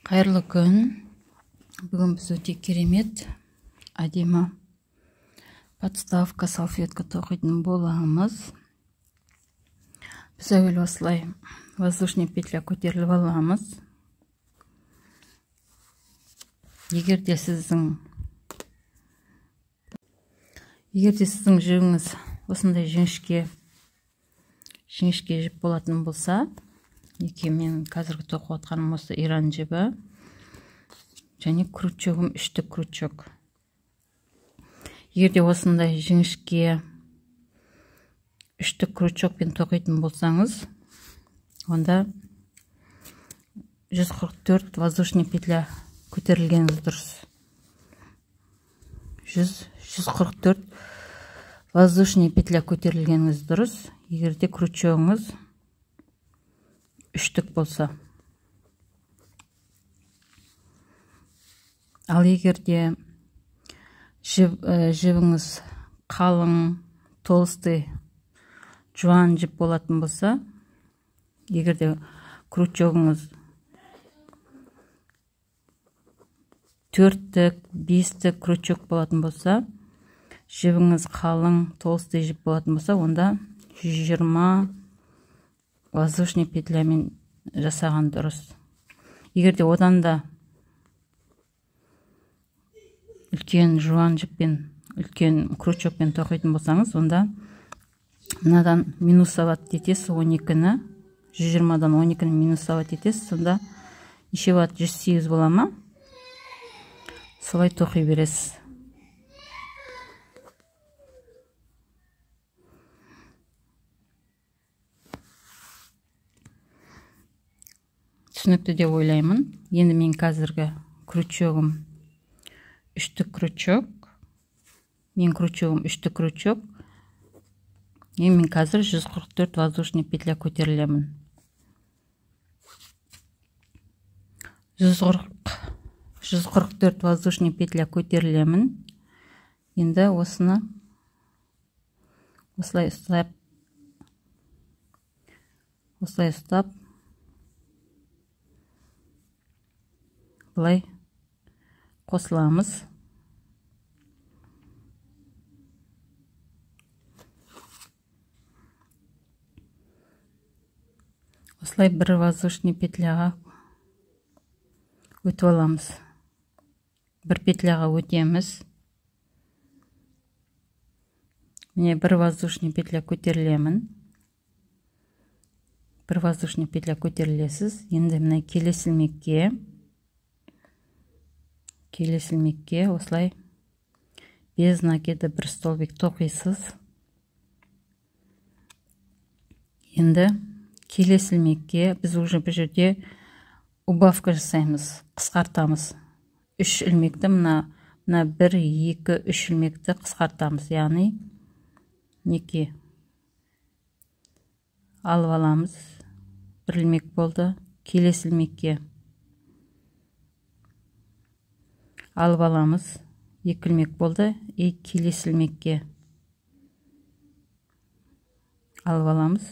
Қайырлы күн. Бүгін біз өте керемет, әдемі подставка, салфетка тоқитын боламыз. Біз әуелі осылай воздушный петля көтеріліп аламыз. Егер де сіздің жігіңіз осындай жіңішке жіп болатын болса, неке мен қазіргі тоқып отқаным осы иран жібі және крючогым үштік крючок. Егерде осындай жіңішке үштік крючокпен тоқитын болсаңыз, онда 144 воздушный петля көтерілгеніңіз дұрыс. 144 воздушный петля көтерілгеніңіз дұрыс. Егерде крючогыңыз үштік болса. Ал егерде жібіңіз қалың, толстый, жуан жіп болатын болса, егерде крючогыңыз 4-тік, 5-тік крючок болатын болса, жібіңіз қалың, толстый жіп болатын болса, онда 120 воздушный петлямен жасаған дұрыс. Егерде одан да үлкен жуан жіппен, үлкен крючокпен тоқитын болсаңыз, онда мынадан минусовать етесіз 12-ні, 120-дан 12-ні минусовать етесіз, сонда неше ватт? 108 бола ма? Солай тоқи бересіз. Түсінікті деп ойлаймын. Енді мен қазіргі крючогым үштік крючок. Мен қазір 144 воздушный петля көтерілемін. 144 воздушный петля көтерілемін. Енді осыны осылай ұстап, бұлай қосыламыз. Осылай бір воздушный петляға өтіп аламыз. Бір петляға өтеміз. Міне бір воздушный петля көтерілемін. Бір воздушный петля көтерілесіз. Енді мына келесі ілмекке осылай без накида бір столбик тоқисыз. Енді келесі ілмекке біз уже бір жерде убавка жасаймыз, қысқартамыз. 3 ілмекті мына 1, 2, 3 ілмекті қысқартамыз. Яғни неке алып аламыз. Бір ілмек болды. Келесі ілмекке алып аламыз. 2 ілмек болды. Келесі ілмекке алып аламыз.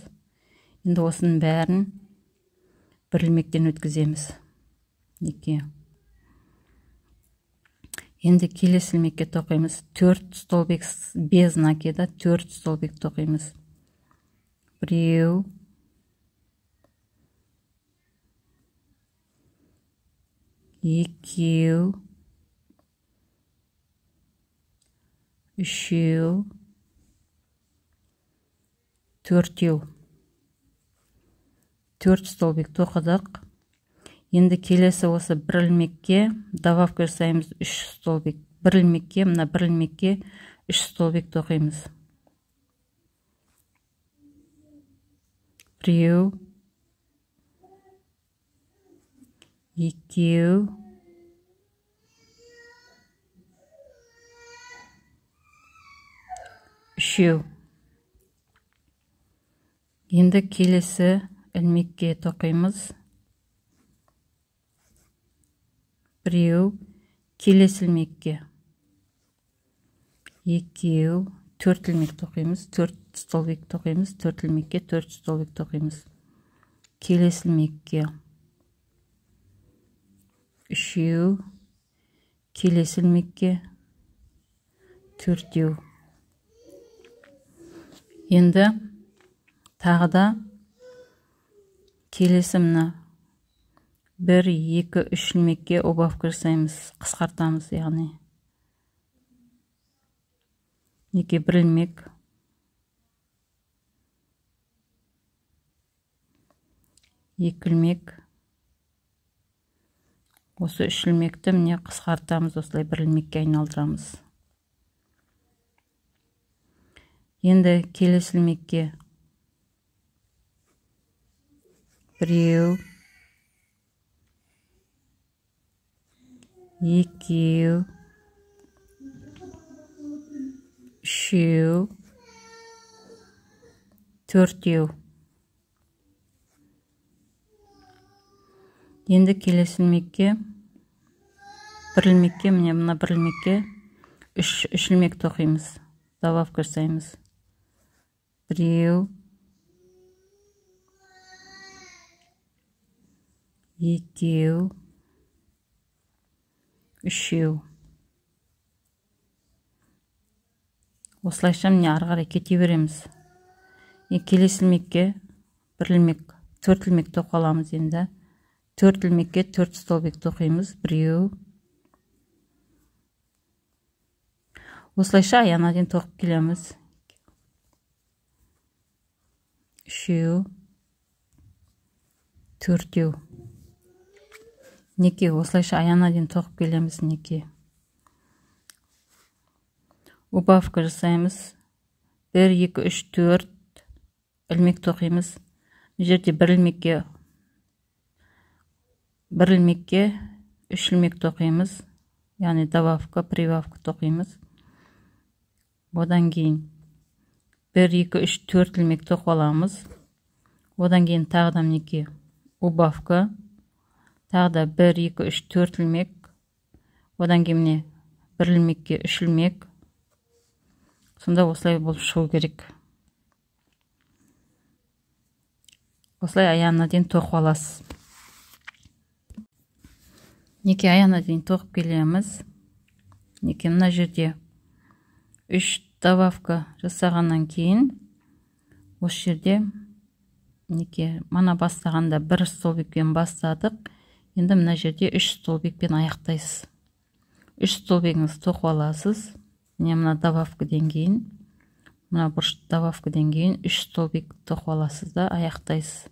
Енді осының бәрін бір ілмектен өткіземіз. Енді келесі ілмекке тоқимыз. 4 столбик без накида 4 столбик тоқимыз. 1, 2, 3, 4 столбик тоқыдық. Енді келесі осы бір ілмекке добавка жасаймыз 3 столбик. Бір ілмекке 3 столбик тоқимыз. 1, 2, 3. Енді келесі ілмекке тоқимыз. 1, келесі ілмекке 2, 4 ілмек тоқимыз. 4 столбик тоқимыз. 4 ілмекке 4 столбик тоқимыз. Келесі ілмекке үшеу, келесі ілмекке 4-еу. Енді тағы да келесі мына 1, 2, 3 ілмекке убавка жасаймыз, қысқартамыз, яғни 2 1 ілмек, 2 ілмек, осы 3 ілмекті міне қысқартамыз, осылай 1 ілмекке айналдырамыз. Енді келесі ілмекке 1-еу, 2-еу, 3-еу, 4-еу. Енді келесі ілмекке 1 ілмекке, міне мына 1 ілмекке 3 ілмек тоқимыз, добавка жасаймыз. 1-еу, 2-еу, 3-еу. Осылайша міне ары қарай кете береміз. Келесі ілмекке 1 ілмек, 4 ілмек тоқып аламыз. Енді 4 ілмекке 4 столбик тоқимыз. 1-еу. Осылайша аяғына дейін тоқып келеміз. 3-еу, 4-еу. Неке, осылайша аяғына дейін тоқып келеміз. Неке. Убавка жасаймыз. 1, 2, 3, 4 ілмек тоқимыз. Бұл жерде 1 ілмекке 3 ілмек тоқимыз. Яғни добавка, прибавка тоқимыз. Одан кейін 1, 2, 3, 4 ілмек тоқып аламыз. Одан кейін тағы да мінеке убавка. Тағы да 1, 2, 3, 4 ілмек. Одан кейін міне 1 ілмекке 3 ілмек. Сонда осылай болып шығу керек. Осылай аяғына дейін тоқып аласыз. Неке аяғына дейін тоқып келеміз. Неке мына жерде 3 добавка жасағаннан кейін осы жерде неке мана бастағанда 1 столбикпен бастадық. Енді мына жерде 3 столбикпен аяқтайсыз. 3 столбигіңізді тоқып аласыз. Міне мына добавкадан кейін, мына бұрыш добавкадан кейін 3 столбик тоқып аласыз да аяқтайсыз.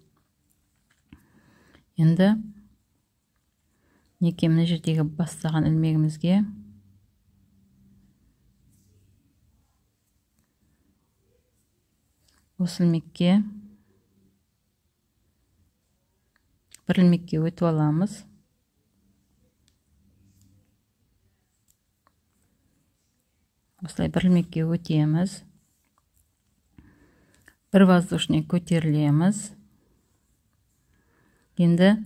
Енді неке мына жердегі бастаған ілмегімізге осы ілмекке 1 ілмекке өтіп аламыз. Осылай 1 ілмекке өтеміз. 1 воздушный көтерілеміз. Енді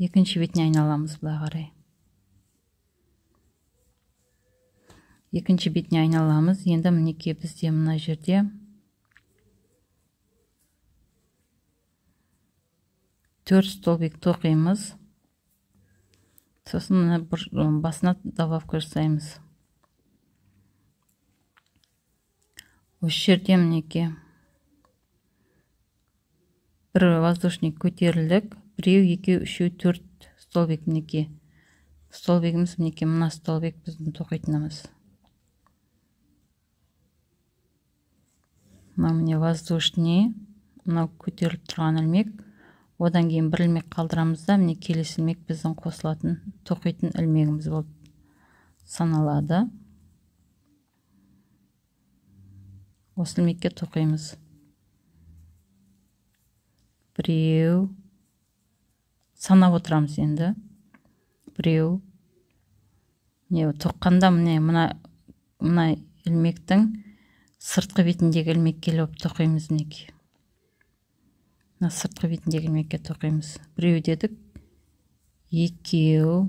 екінші бетіне айналамыз бұлай қарай. Екінші бетіне айналамыз. Енді мінеке бізде мына жерде 4 столбик тоқимыз. Сосын мына басына добавка жасаймыз. Осы жерде мінеке 1 воздушный көтерілдік. 1, 2, 3, 4 столбик мінеке. Столбигіміз мінеке мына столбик біздің тоқитынымыз. Мына міне воздушный, мына көтеріліп тұрған ілмек. Одан кейін 1 ілмек қалдырамыз да, міне келесі ілмек біздің қосылатын, тоқитын ілмегіміз болып саналады. Осы ілмекке тоқимыз. 1-еу. Санап отырамыз енді. 1-еу. Міне тоққанда міне мына ілмектің сыртқы бетіндегі ілмекке келіп тоқимыз мінеке. Мына сыртқы бетіндегі ілмекке тоқимыз. 1-еу дедік. 2-еу.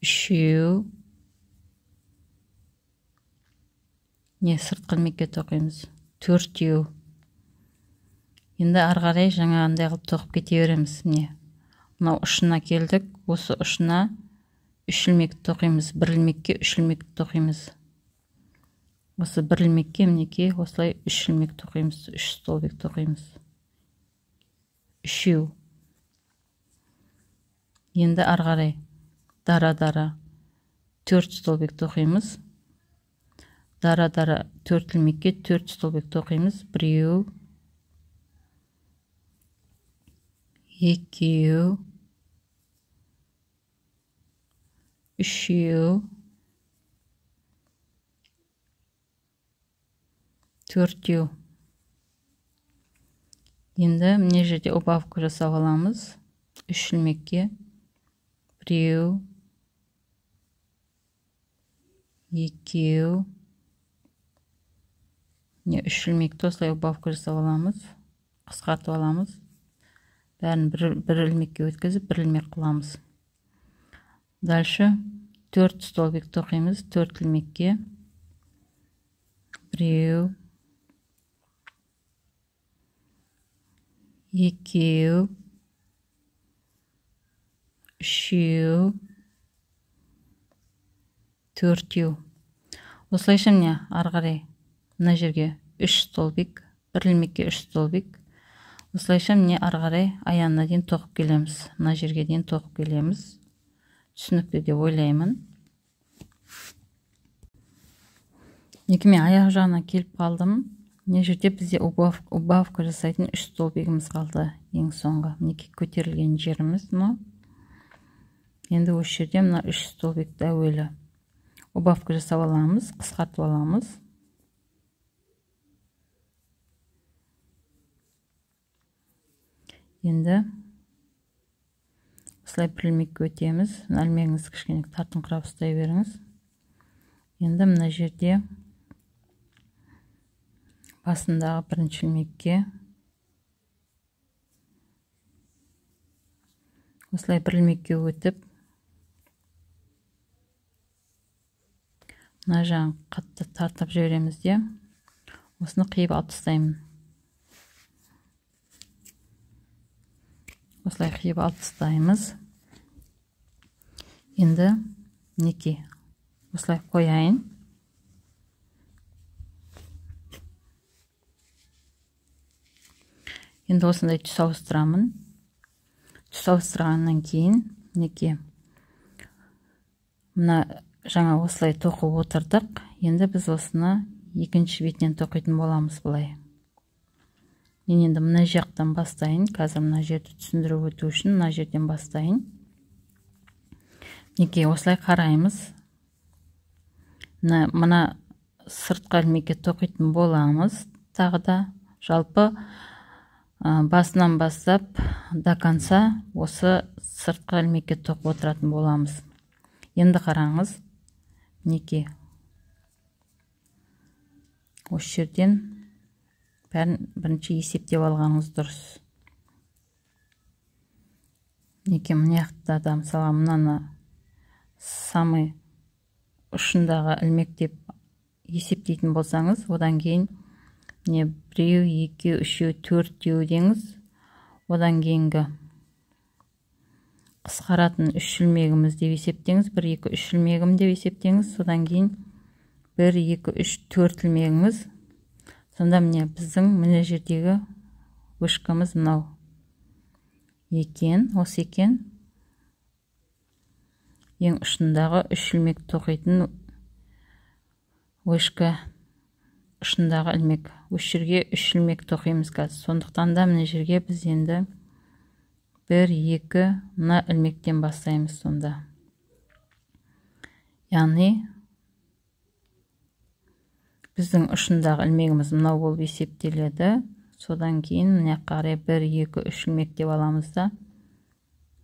3-еу. Не сыртқы ілмекке тоқимыз. 4-еу. Енді ары қарай жаңағындай қылып тоқып кете береміз. Міне мынау ұшына келдік. Осы ұшына 3 ілмек тоқимыз. 1 ілмекке 3 ілмек тоқимыз. Осы 1 ілмекке мінекей осылай 3 ілмек тоқимыз. 3 столбик тоқимыз. 3. Енді ары қарай дара 4 столбик тоқимыз. Дара 4 ілмекке 4 столбик тоқимыз. 1, 2, 3, 4. Енді міне жерде убавка жасап аламыз. 3 ілмекке 1, 2, не 3 ілмекті осылай убавка жасап аламыз. Қысқартып аламыз. Бәрін бір ілмекке өткізіп, 1 ілмек қыламыз. Дальше 4 столбик тоқимыз. 4 ілмекке 1, 2, 3, 4. Осылайша міне ары қарай мына жерге 3 столбик, 1 ілмекке 3 столбик. Осылайша міне ары қарай аяғына дейін тоқып келеміз. Мына жерге дейін тоқып келеміз. Түсінікті деп ойлаймын. Мен аяқ жағына келіп қалдым. Мына жерде бізде убавка жасайтын 3 столбигіміз қалды. Ең соңғы мінекей көтерілген жеріміз. Енді осы жерде мына 3 столбикті әуелі убавка жасап аламыз, қысқартып аламыз. Енді осылай 1 ілмекке өтеміз. Ілмегіңізді кішкене тартыңқырап ұстай беріңіз. Енді мына жерде басындағы 1-ші ілмекке осылай 1 ілмекке өтіп, мына жағын қатты тартып жібереміз де, осыны қиып алып тастаймын. Осылай қиып алып тастаймыз. Енді мінекей осылай қояйын. Енді осындай түс ауыстырамын. Түс ауыстырғаннан кейін мінекей мына жаңа осылай тоқып отырдық. Енді біз осыны екінші бетінен тоқитын боламыз былай. Мен енді мына жақтан бастайын. Қазір мына жерді түсіндіріп өту үшін мына жерден бастайын. Мінекей осылай қараймыз. Мына сыртқы ілмекке тоқитын боламыз. Тағы да жалпы басынан бастап до конца осы сыртқы ілмекке тоқып отыратын боламыз. Енді қараңыз. Мінекей осы жерден бәрін бірінші есептеп алғаныңыз дұрыс. Мінекей мына жақта да мысалы мынаны самый ұшындағы ілмек деп есептейтін болсаңыз, одан кейін не 1, 2, 3, 4 деңіз. Одан кейінгі қысқаратын 3 ілмегіміз деп есептеңіз. 1, 2, 3 ілмегім деп есептеңіз. Содан кейін 1, 2, 3, 4 ілмегіңіз. Сонда міне біздің мына жердегі вышкамыз мынау екен, осы екен. Ең ұшындағы 3 ілмек тоқитын вышка ұшындағы ілмек. Осы жерге 3 ілмек тоқимыз қазір. Сондықтан да мына жерге біз енді 1, 2 мына ілмектен бастаймыз сонда. Яғни біздің ұшындағы ілмегіміз мынау болып есептеледі. Содан кейін мына қарай 1, 2, 3 ілмек деп аламыз да,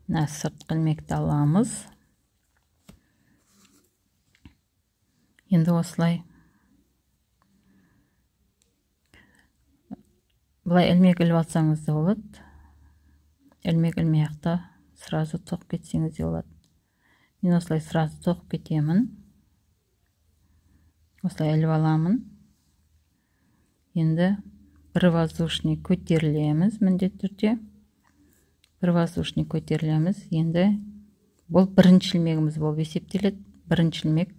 мына сыртқы ілмекті аламыз. Енді осылай былай ілмек іліп алсаңыз да болады. Ілмек ілмейақта сразу тоқып кетсеңіз де болады. Мен осылай сразу тоқып кетемін. Осылай іліп аламын. Енді бір воздушный көтерілеміз міндетті түрде. Бір воздушный көтерілеміз. Енді бұл бірінші ілмегіміз болып есептеледі. Бірінші ілмек.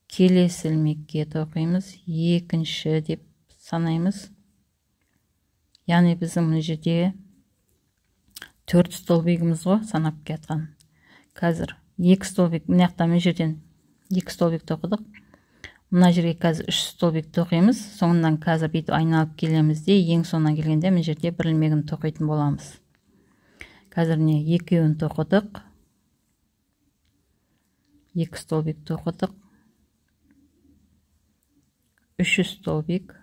Келесі ілмекке тоқимыз. Екінші деп санаймыз. Яғни біздің мына жерде 4 столбигіміз ғой, санап кеткен. Қазір 2 столбик, мына жақта мына жерден 2 столбик тоқыдық. Мына жерге қазір 3 столбик тоқимыз. Соңынан қазір бүйтіп айналып келеміз де, ең соңына келгенде мына жерде бір ілмегін тоқитын боламыз. Қазір не екеуін тоқыдық. 2 столбик тоқыдық. 3 столбик.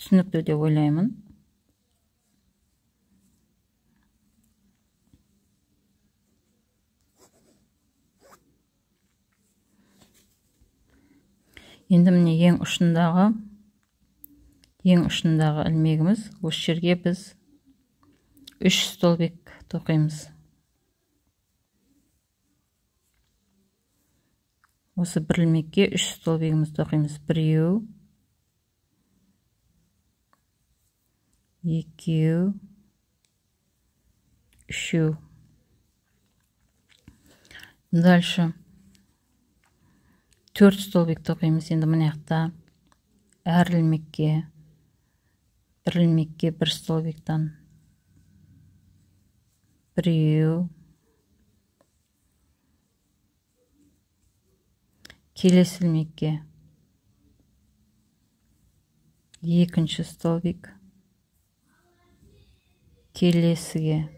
Түсінікті деп ойлаймын. Енді міне ең ұшындағы ілмегіміз. Осы жерге біз 3 столбик тоқимыз. Осы бір ілмекке 3 столбигіміз тоқимыз. Біреу, екеу, үшеу. Дальше 4 столбик тоқимыз. Енді мына жақта әр ілмекке, бір ілмекке 1 столбиктан біреу, келесі ілмекке екінші столбик, келесіге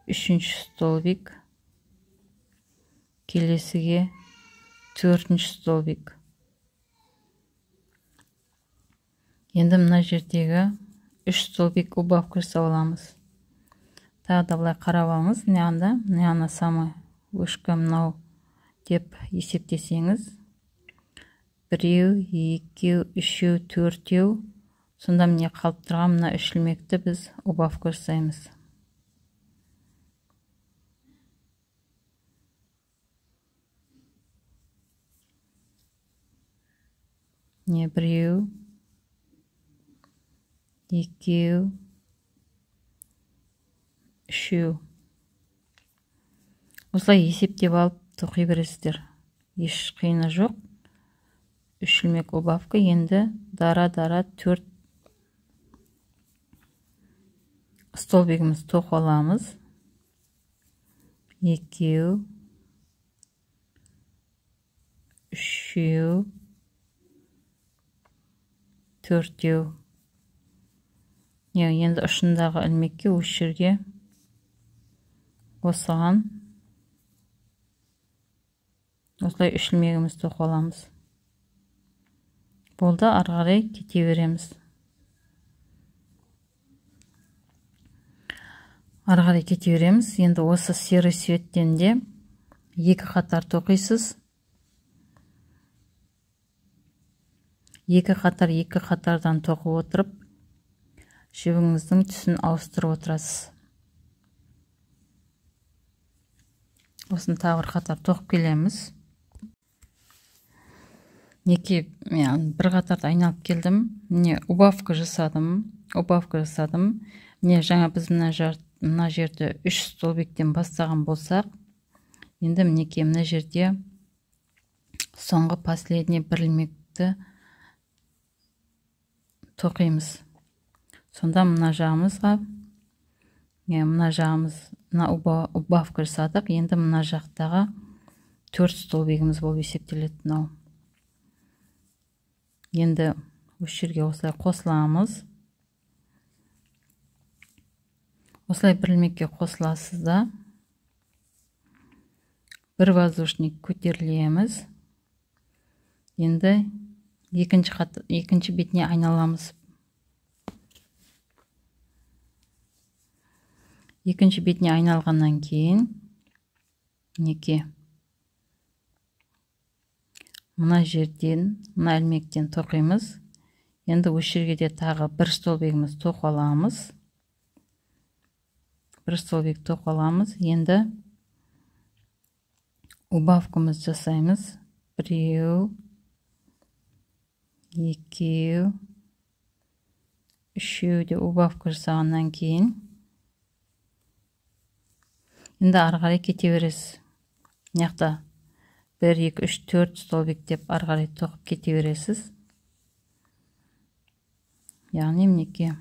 үшінші столбик, келесіге 4-ші столбик. Енді мына жердегі 3 столбик убавка жасап аламыз. Тағы да былай қарап алыңыз. Мына самый вышка мынау деп есептесеңіз, біреу, екеу, үшеу, төртеу. Сонда міне қалып тұрған мына 3 ілмекті біз убавка жасаймыз. Не біреу, екеу, үшеу. Осылай есептеп алып тоқи бересіздер. Еш қиыны жоқ. 3 ілмек убавка. Енді дара-дара 4 столбигіміз тоқып аламыз. Екеу, үшеу, төртеу. Енді ұшындағы ілмекке осы жерге осыған осылай 3 ілмегіміз тоқып аламыз. Болды, ары қарай кете береміз. Енді осы серый цветтен де 2 қатар тоқисыз. 2 қатардан тоқып отырып, жібіңіздің түсін ауыстырып отырасыз. Осын тағы бір қатар тоқып келеміз. Бір қатарды айналып келдім. Міне убавка жасадым. Міне жаңа біз мына жерде 3 столбиктен бастаған болсақ, енді мінекей мына жерде соңғы последний бір ілмекті тоқимыз. Сонда мына жағымызға, мына убавка жасадық. Енді мына жақтағы 4 столбигіміз болып есептеледі. Енді осы жерге осылай қосыламыз. Осылай бір ілмекке қосыласыз да, бір воздушный көтерілеміз. Енді екінші бетіне айналамыз. Екінші бетіне айналғаннан кейін мына жерден, мына ілмектен тоқимыз. Енді осы жерге де тағы 1 столбигіміз тоқып аламыз. 1 столбик тоқып аламыз. Енді убавкамыз жасаймыз. Біреу, 2, 3 де убавка жасағаннан кейін енді ары қарай кете бересіз. Мынақта 1, 2, 3, 4 столбик деп ары қарай тоқып кете бересіз. Яғни мінекей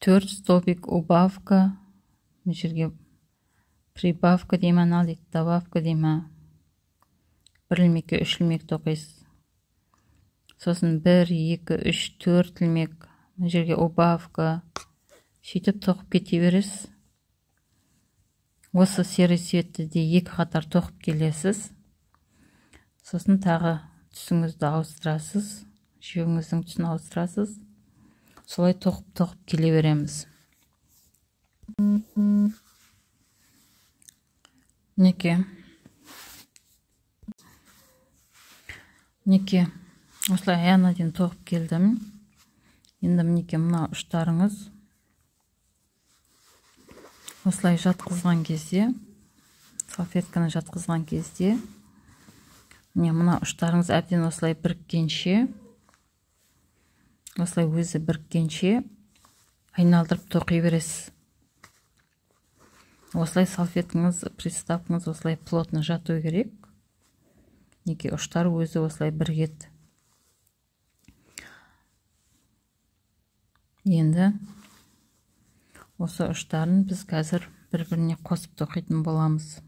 4 столбик убавка, мына жерге прибавка деймін, ал дейді, добавка деймін. 1 ілмекке 3 ілмек тоқисыз. Сосын 1, 2, 3, 4 ілмек, мына жерге убавка, сөйтіп тоқып кете бересіз. Осы серый цветті де 2 қатар тоқып келесіз. Сосын тағы түсіңізді ауыстырасыз, жібіңіздің түсін ауыстырасыз. Солай тоқып келе береміз. Мінекей осылай аяғына дейін тоқып келдім. Енді мінекей мына ұштарыңыз осылай жатқызған кезде, салфетканы жатқызған кезде, мына ұштарыңыз әбден осылай біріккенше, осылай өзі біріккенше айналдырып тоқи бересіз. Осылай салфеткаңыз, приставкаңыз осылай плотно жату керек. Неке ұштар өзі осылай бірігеді. Енді осы ұштарын біз қазір бір-біріне қосып тоқитын боламыз.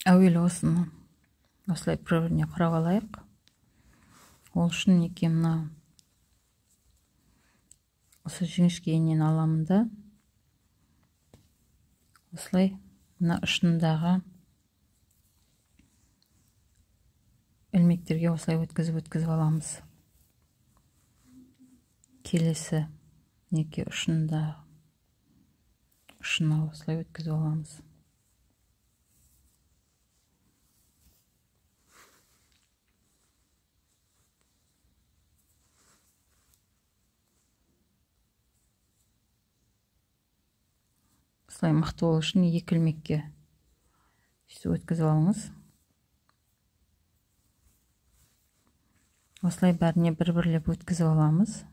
Әуелі осыны осылай бір-біріне құрап алайық. Ол үшін неке мына осы жіңішке иінен аламын да, осылай мына ұшындағы ілмектерге осылай өткізіп аламыз. Келесі неке ұшына осылай өткізіп аламыз. Осылай мықты болу үшін 2 ілмекке өткізіп алыңыз. Осылай бәріне бір-бірлеп өткізіп аламыз.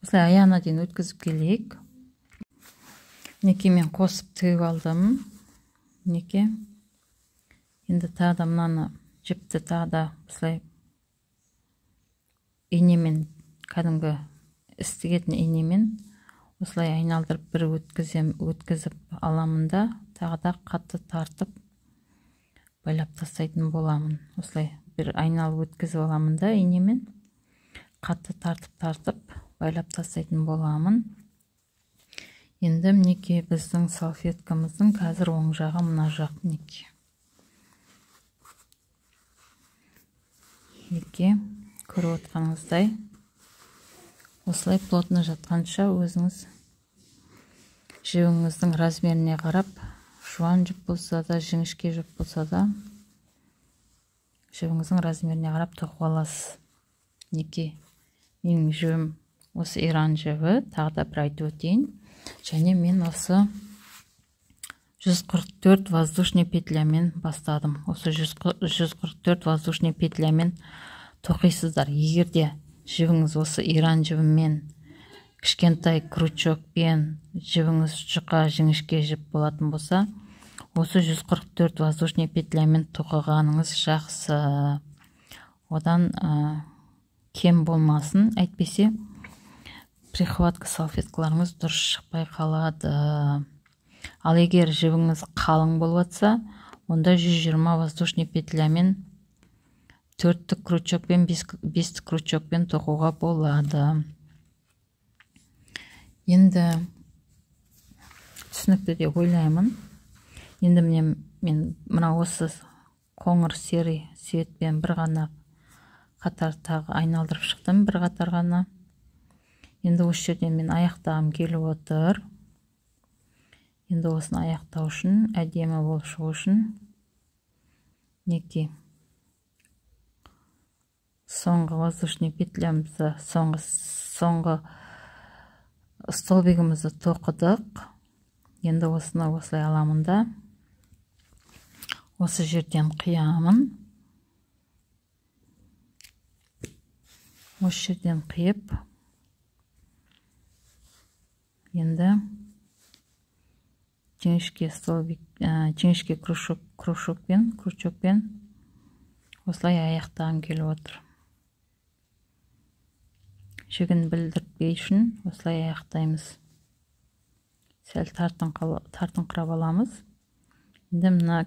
Осылай аяғына дейін өткізіп келейік. Мінекей мен қосып тігіп алдым. Мінекей. Енді тағы да мынаны жіпті тағы да осылай инемен, кәдімгі істігетін инемен осылай айналдырып бір өткізіп аламын да, тағы да қатты тартып байлап тастайтын боламын. Осылай бір айналып өткізіп аламын да, инемен қатты тартып байлап тастайтын боламын. Енді мінекей біздің салфеткамыздың қазір оң жағы мына жақ. Мінекей көріп отқаныңыздай осылай плотно жатқанша өзіңіз жібіңіздің размеріне қарап, жуан жіп болса да, жіңішке жіп болса да, жібіңіздің размеріне қарап тоқып аласыз. Мінекей менің жібім осы иран жібі, тағы да бір айтып өтейін. Және мен осы 144 воздушный петлямен бастадым. Осы 144 воздушный петлямен тоқисыздар. Егерде жібіңіз осы иран жібімен, кішкентай крючокпен, жібіңіз жұқа жіңішке жіп болатын болса, осы 144 воздушный петлямен тоқығаныңыз жақсы. Одан кем болмасын, әйтпесе прихватка салфеткаларыңыз дұрыс шықпай қалады. Ал егер жібіңіз қалың болып атса, онда 120 воздушный петлямен 4-тік крючокпен, 5-тік крючокпен тоқуға болады. Енді түсінікті де ойлаймын. Енді мен мына осы қоңыр серый цветпен бір ғана қатар тағы айналдырып шықтым, бір қатар ғана. Енді осы жерден мен аяқтағым келіп отыр. Енді осыны аяқтау үшін, әдемі болып шығу үшін, мінекей соңғы воздушный петлямызды, соңғы столбигімізді тоқыдық. Енді осыны осылай аламын да осы жерден қиямын. Осы жерден қиып, енді жіңішке крючокпен осылай аяқтағым келіп отыр. Жігін білдіртпей үшін осылай аяқтаймыз. Сәл тартыңқырап аламыз. Енді мына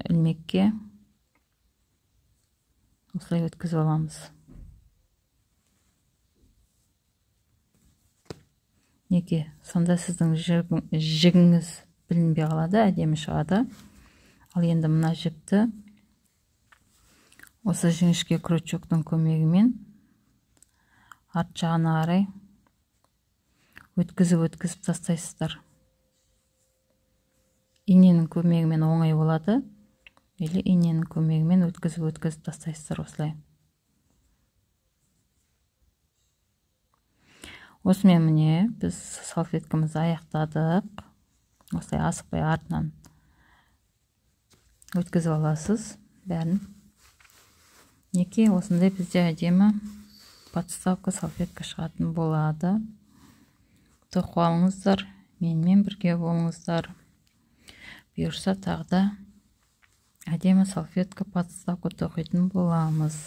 ілмекке осылай өткізіп аламыз. Неге? Сонда сіздің жігіңіз білінбей қалады, әдемі шығады. Ал енді мына жіпті осы жіңішке крючоктың көмегімен арт жағына қарай өткізіп тастайсыздар. Иненің көмегімен оңай болады, или иненің көмегімен өткізіп тастайсыздар осылай. Осымен міне біз салфеткамызды аяқтадық. Осылай асықпай артынан өткізіп аласыз бәрін. Неке осындай бізде әдемі подставка салфетка шығатын болады. Тоқып алыңыздар, менімен бірге болыңыздар. Бұйырса тағы да әдемі салфетка подставка тоқитын боламыз.